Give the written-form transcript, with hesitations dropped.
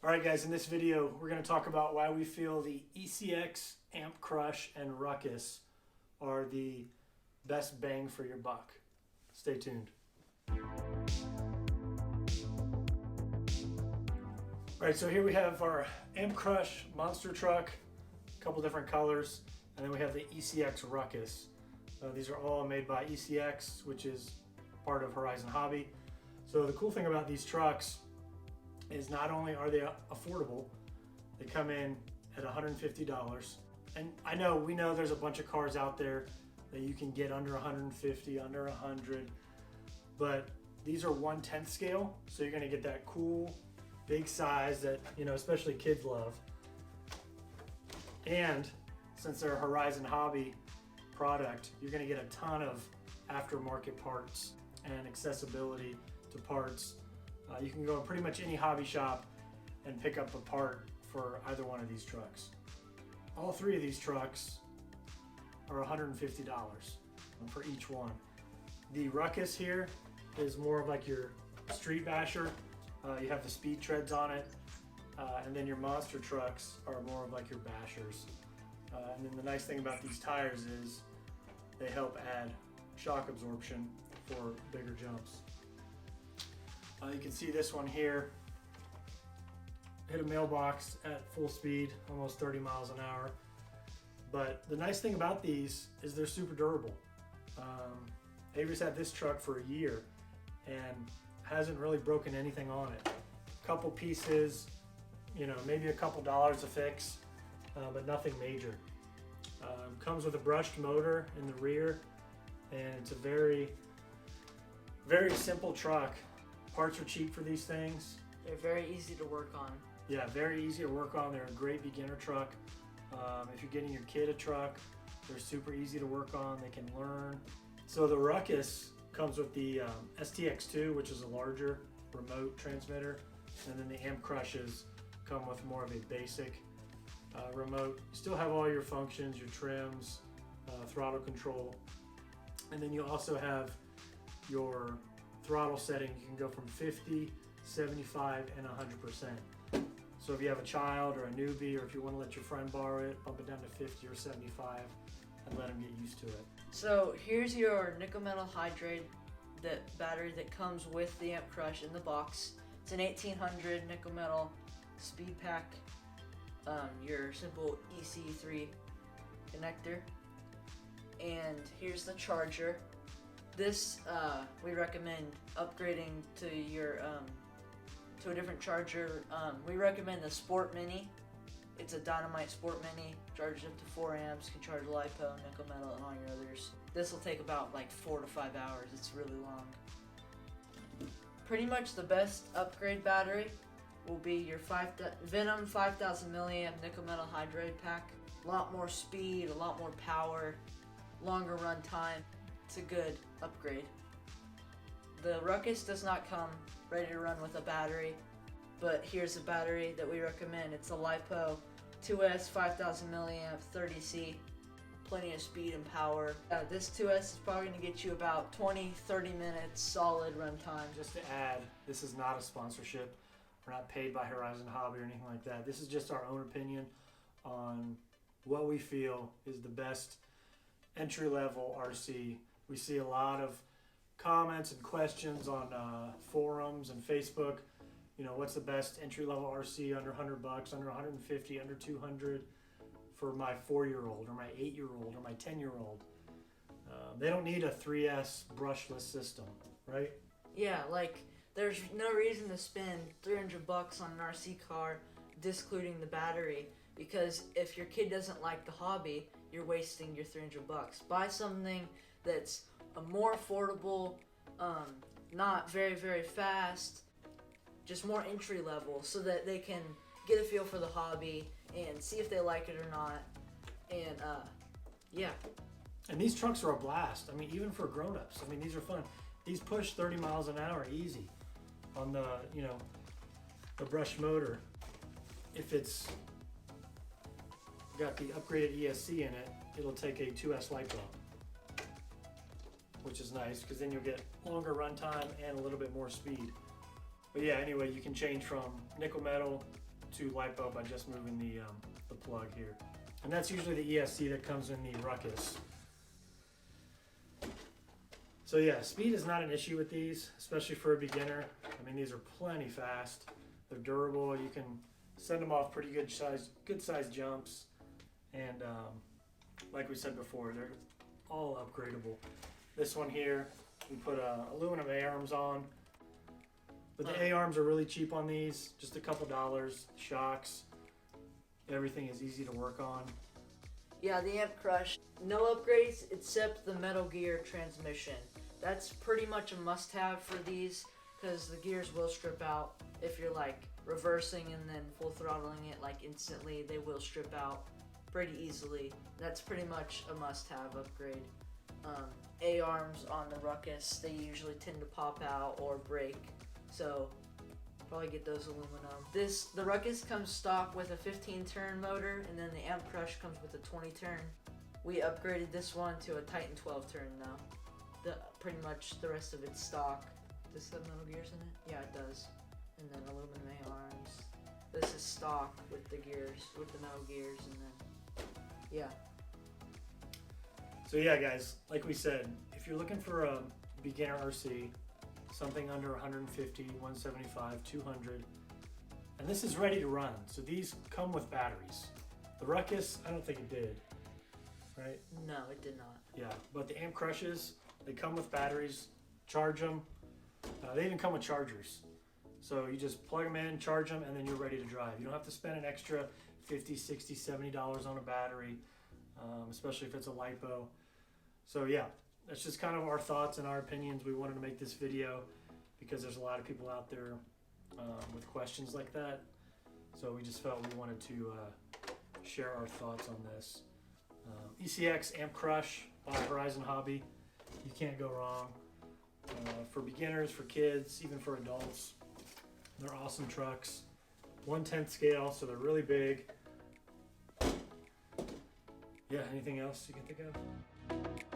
Alright guys, in this video we're going to talk about why we feel the ECX, Amp Crush, and Ruckus are the best bang for your buck. Stay tuned. Alright, so here we have our Amp Crush Monster truck, a couple different colors, and then we have the ECX Ruckus. These are all made by ECX, which is part of Horizon Hobby. So the cool thing about these trucks is not only are they affordable, they come in at $150. And we know there's a bunch of cars out there that you can get under 150, under 100, but these are 1/10 scale, so you're gonna get that cool, big size that, especially kids love. And since they're a Horizon Hobby product, you're gonna get a ton of aftermarket parts and accessibility to parts. You can go in pretty much any hobby shop and pick up a part for either one of these trucks. All three of these trucks are $150 for each one. The Ruckus here is more of like your street basher. You have the speed treads on it, and then your monster trucks are more of like your bashers. And then the nice thing about these tires is they help add shock absorption for bigger jumps. You can see this one here hit a mailbox at full speed, almost 30 miles an hour. But the nice thing about these is they're super durable. Avery's had this truck for a year and hasn't really broken anything on it. Couple pieces, maybe a couple dollars to fix, but nothing major. Comes with a brushed motor in the rear, and it's a very, very simple truck. Parts are cheap for these things. They're very easy to work on. Yeah, very easy to work on. They're a great beginner truck. If you're getting your kid a truck, they're super easy to work on. They can learn. So the Ruckus comes with the STX2, which is a larger remote transmitter, and then the Amp Crushes come with more of a basic remote. You still have all your functions, your trims, throttle control, and then you also have your throttle setting. You can go from 50, 75, and 100%. So if you have a child or a newbie, or if you want to let your friend borrow it, bump it down to 50 or 75 and let them get used to it. So here's your nickel metal hydrate battery that comes with the Amp Crush in the box. It's an 1800 nickel metal speed pack, your simple EC3 connector, and here's the charger. This we recommend upgrading to your to a different charger. We recommend the Sport Mini. It's a Dynamite Sport Mini, charges up to 4 amps, can charge LiPo, nickel metal, and all your others. This will take about like 4 to 5 hours. It's really long. Pretty much the best upgrade battery will be your Venom 5000 milliamp nickel metal hydrate pack. A lot more speed, a lot more power, longer run time. It's a good upgrade. The Ruckus does not come ready to run with a battery, but here's a battery that we recommend. It's a LiPo 2S 5000 milliamp 30C, plenty of speed and power. This 2S is probably going to get you about 20-30 minutes solid run time. Just to add, this is not a sponsorship. We're not paid by Horizon Hobby or anything like that. This is just our own opinion on what we feel is the best entry-level RC. We see a lot of comments and questions on forums and Facebook. What's the best entry-level RC under 100 bucks, under 150, under 200 for my 4-year-old or my 8-year-old or my 10-year-old? They don't need a 3S brushless system, right? Yeah, there's no reason to spend 300 bucks on an RC car, discluding the battery, because if your kid doesn't like the hobby, you're wasting your 300 bucks. Buy something that's a more affordable, not very, very fast, just more entry level, so that they can get a feel for the hobby and see if they like it or not. And yeah. And these trucks are a blast. Even for grown-ups. These are fun. These push 30 miles an hour easy on the, the brush motor. If it's got the upgraded ESC in it, it'll take a 2S LiPo, which is nice because then you'll get longer runtime and a little bit more speed. But yeah, anyway, you can change from nickel metal to LiPo by just moving the plug here. And that's usually the ESC that comes in the Ruckus. So yeah, speed is not an issue with these, especially for a beginner. I mean, these are plenty fast. They're durable. You can send them off pretty good size jumps. And like we said before, they're all upgradable. This one here, we put aluminum A-arms on. But the A-arms are really cheap on these, just a couple dollars. Shocks, everything is easy to work on. Yeah, the Amp Crush, no upgrades except the Metal Gear transmission. That's pretty much a must-have for these because the gears will strip out. If you're like reversing and then full throttling it like instantly, they will strip out pretty easily. That's pretty much a must-have upgrade. A-arms on the Ruckus, they usually tend to pop out or break, so probably get those aluminum. The Ruckus comes stock with a 15-turn motor, and then the Amp Crush comes with a 20-turn. We upgraded this one to a Titan 12-turn though. Pretty much the rest of it's stock. Does this have metal gears in it? Yeah, it does. And then aluminum A-arms. This is stock with the gears, with the metal gears, and then yeah. So yeah, guys, like we said, if you're looking for a beginner RC, something under 150, 175, 200, and this is ready to run. So these come with batteries. The Ruckus, I don't think it did, right? No, it did not. Yeah, but the Amp Crushes, they come with batteries, charge them. They even come with chargers. So you just plug them in, charge them, and then you're ready to drive. You don't have to spend an extra $50, $60, $70 on a battery, especially if it's a LiPo. So yeah, that's just kind of our thoughts and our opinions. We wanted to make this video because there's a lot of people out there with questions like that. So we just felt we wanted to share our thoughts on this. ECX Amp Crush by Horizon Hobby. You can't go wrong. For beginners, for kids, even for adults. They're awesome trucks. 1/10 scale, so they're really big. Yeah, anything else you can think of?